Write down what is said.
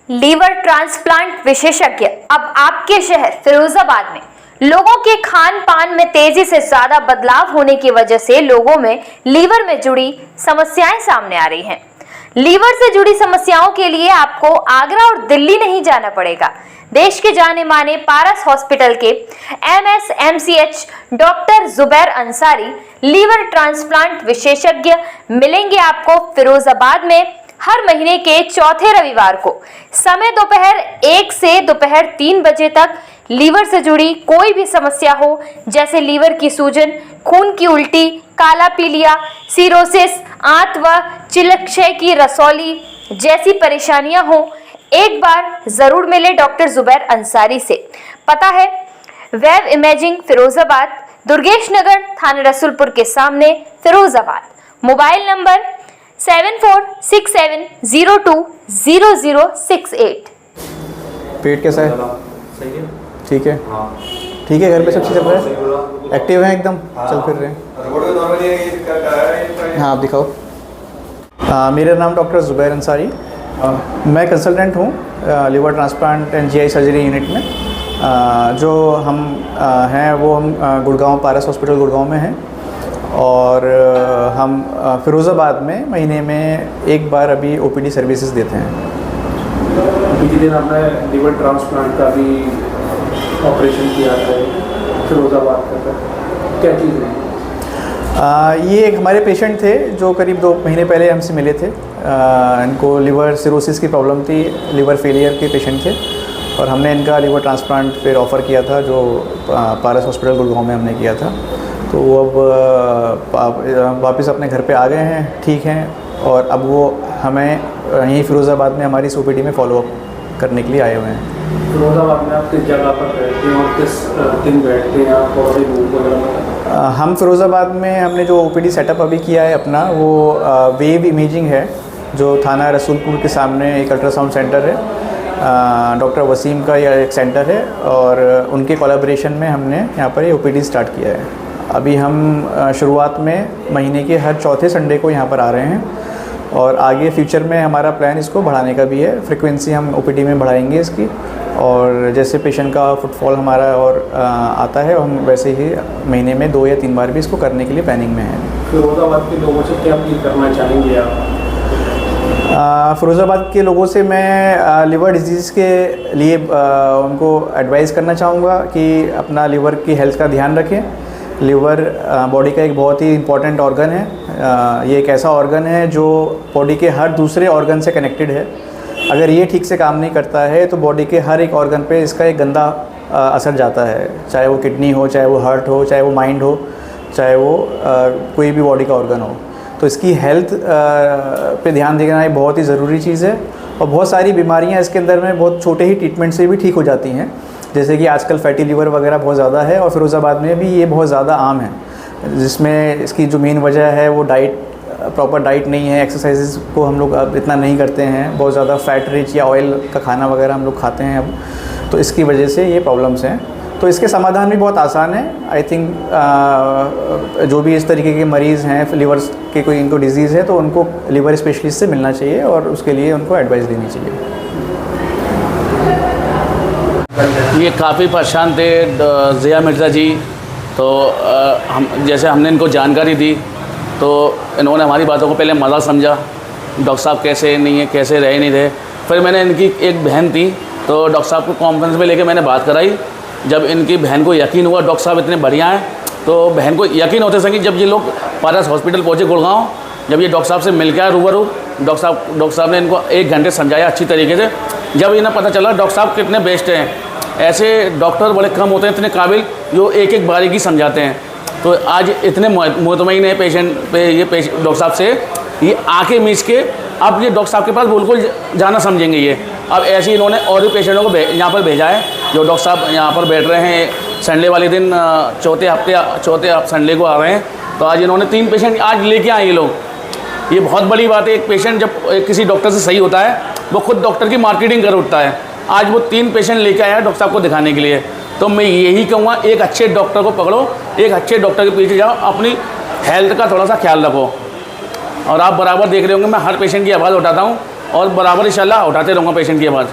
Liver transplant विशेषज्ञ अब आपके शहर फिरोजाबाद में। लोगों के खान पान में तेजी से ज्यादा बदलाव होने की वजह से लोगों में लीवर में जुड़ी समस्याएं सामने आ रही हैं। लीवर से जुड़ी समस्याओं के लिए आपको आगरा और दिल्ली नहीं जाना पड़ेगा। देश के जाने माने पारस हॉस्पिटल के MSMCH doctor Zubair Ansari liver transplant विशेषज्ञ मिलेंगे आपको फिरोजाबाद में हर महीने के चौथे रविवार को। समय दोपहर 1 से दोपहर 3 बजे तक। लीवर से जुड़ी कोई भी समस्या हो, जैसे लीवर की सूजन, खून की उल्टी, काला पीलिया, सिरोसिस, आंत व चिलक्षय की रसौली जैसी परेशानियां हो, एक बार जरूर मिले डॉक्टर जुबैर अंसारी से। पता है वेब इमेजिंग फिरोजाबाद, दुर्गेश नगर, थाना रसूलपुर के सामने, फिरोजाबाद। Mobile number 7467020068। पेट कैसा है? सही है। ठीक है। हाँ ठीक है। घर पे सब चीज़ चल रहा है? एक्टिव हैं एकदम? चल फिर रहे हैं? हाँ आप दिखाओ। मेरा नाम डॉक्टर जुबैर अंसारी। मैं कंसल्टेंट हूँ liver transplant and GI surgery unit में। जो हम हैं वो हम गुड़गांव पारस हॉस्पिटल गुड़गांव में हैं, और हम फिरोज़ाबाद में महीने में एक बार अभी OPD सर्विसेज देते हैं। पिछले दिन आपने लीवर ट्रांसप्लांट का भी ऑपरेशन किया था फिरोज़ाबाद का, क्या चीज़ है? ये एक हमारे पेशेंट थे जो करीब 2 महीने पहले हमसे मिले थे। इनको लीवर सिरोसिस की प्रॉब्लम थी, लीवर फेलियर के पेशेंट थे, और हमने इनका लीवर ट्रांसप्लांट फिर ऑफ़र किया था जो पारस हॉस्पिटल गुड़गांव में हमने किया था। तो वो अब वापस अपने घर पे आ गए हैं, ठीक हैं, और अब वो हमें यहीं फिरोज़ाबाद में हमारी OPD में फॉलोअप करने के लिए आए हुए हैं। फिरोज़ाबाद में आप किस जगह पर रहते हैं और किस दिन बैठते हैं आप, और हम फिरोज़ाबाद में हमने जो OPD सेटअप अभी किया है अपना, वो वेव इमेजिंग है, जो थाना रसूलपुर के सामने एक अल्ट्रासाउंड सेंटर है। डॉक्टर वसीम का यह एक सेंटर है, और उनके कोलैबोरेशन में हमने यहाँ पर ये OPD स्टार्ट किया है। अभी हम शुरुआत में महीने के हर चौथे संडे को यहाँ पर आ रहे हैं, और आगे फ्यूचर में हमारा प्लान इसको बढ़ाने का भी है। फ्रीक्वेंसी हम OPD में बढ़ाएंगे इसकी, और जैसे पेशेंट का फुटफॉल हमारा और आता है, हम वैसे ही महीने में 2 या 3 बार भी इसको करने के लिए प्लानिंग में है। फिरोज़ाबाद के लोगों से क्या अपील करना चाहेंगे आप? फिरोज़ाबाद के लोगों से मैं लीवर डिजीज़ के लिए उनको एडवाइस करना चाहूँगा कि अपना लीवर की हेल्थ का ध्यान रखें। लीवर बॉडी का एक बहुत ही इम्पॉर्टेंट ऑर्गन है। ये एक ऐसा ऑर्गन है जो बॉडी के हर दूसरे ऑर्गन से कनेक्टेड है। अगर ये ठीक से काम नहीं करता है तो बॉडी के हर एक ऑर्गन पे इसका एक गंदा असर जाता है, चाहे वो किडनी हो, चाहे वो हार्ट हो, चाहे वो माइंड हो, चाहे वो कोई भी बॉडी का ऑर्गन हो। तो इसकी हेल्थ पे ध्यान देना एक बहुत ही ज़रूरी चीज़ है, और बहुत सारी बीमारियां इसके अंदर में बहुत छोटे ही ट्रीटमेंट से भी ठीक हो जाती हैं। जैसे कि आजकल फैटी लीवर वगैरह बहुत ज़्यादा है, और फिरोज़ाबाद में भी ये बहुत ज़्यादा आम है, जिसमें इसकी जो मेन वजह है वो प्रॉपर डाइट नहीं है। एक्सरसाइजेस को हम लोग अब इतना नहीं करते हैं, बहुत ज़्यादा फैट रिच या ऑयल का खाना वगैरह हम लोग खाते हैं अब, तो इसकी वजह से ये प्रॉब्लम्स हैं। तो इसके समाधान भी बहुत आसान है। आई थिंक जो भी इस तरीके के मरीज़ हैं, लीवर के कोई इनको डिजीज़ है, तो उनको लीवर स्पेशलिस्ट से मिलना चाहिए, और उसके लिए उनको एडवाइस देनी चाहिए। ये काफ़ी परेशान थे ज़िया मिर्ज़ा जी, तो जैसे हमने इनको जानकारी दी तो इन्होंने हमारी बातों को पहले मजाक समझा, डॉक्टर साहब कैसे नहीं है, कैसे रह नहीं रहे। फिर मैंने इनकी एक बहन थी, तो डॉक्टर साहब को कॉन्फ्रेंस में लेके मैंने बात कराई। जब इनकी बहन को यकीन हुआ डॉक्टर साहब इतने बढ़िया हैं, तो बहन को यकीन होते संगी जब ये लोग पारस हॉस्पिटल पहुँचे गुड़गांव, जब ये डॉक्टर साहब से मिल गया रूबरू, डॉक्टर साहब ने इनको 1 घंटे समझाया अच्छी तरीके से। जब इन्हें पता चला डॉक्टर साहब कितने बेस्ट हैं, ऐसे डॉक्टर बड़े कम होते हैं इतने काबिल जो एक बारीकी समझाते हैं। तो आज इतने मुतमईन है पेशेंट पे, ये डॉक्टर साहब से ये आके मीच के अब ये डॉक्टर साहब के पास बिल्कुल जाना समझेंगे ये। अब ऐसे ही इन्होंने और भी पेशेंटों को यहाँ पर भेजा है, जो डॉक्टर साहब यहाँ पर बैठ रहे हैं संडे वाले दिन, चौथे संडे को आ रहे हैं। तो आज इन्होंने 3 पेशेंट आज लेके आए ये लोग। ये बहुत बड़ी बात है। एक पेशेंट जब किसी डॉक्टर से सही होता है, वो खुद डॉक्टर की मार्केटिंग कर उठता है। आज वो 3 पेशेंट लेके आया डॉक्टर साहब को दिखाने के लिए। तो मैं यही कहूँगा, एक अच्छे डॉक्टर को पकड़ो, एक अच्छे डॉक्टर के पीछे जाओ, अपनी हेल्थ का थोड़ा सा ख्याल रखो। और आप बराबर देख रहे होंगे मैं हर पेशेंट की आवाज़ उठाता हूँ और बराबर इंशाल्लाह उठाते रहूँगा पेशेंट की आवाज़।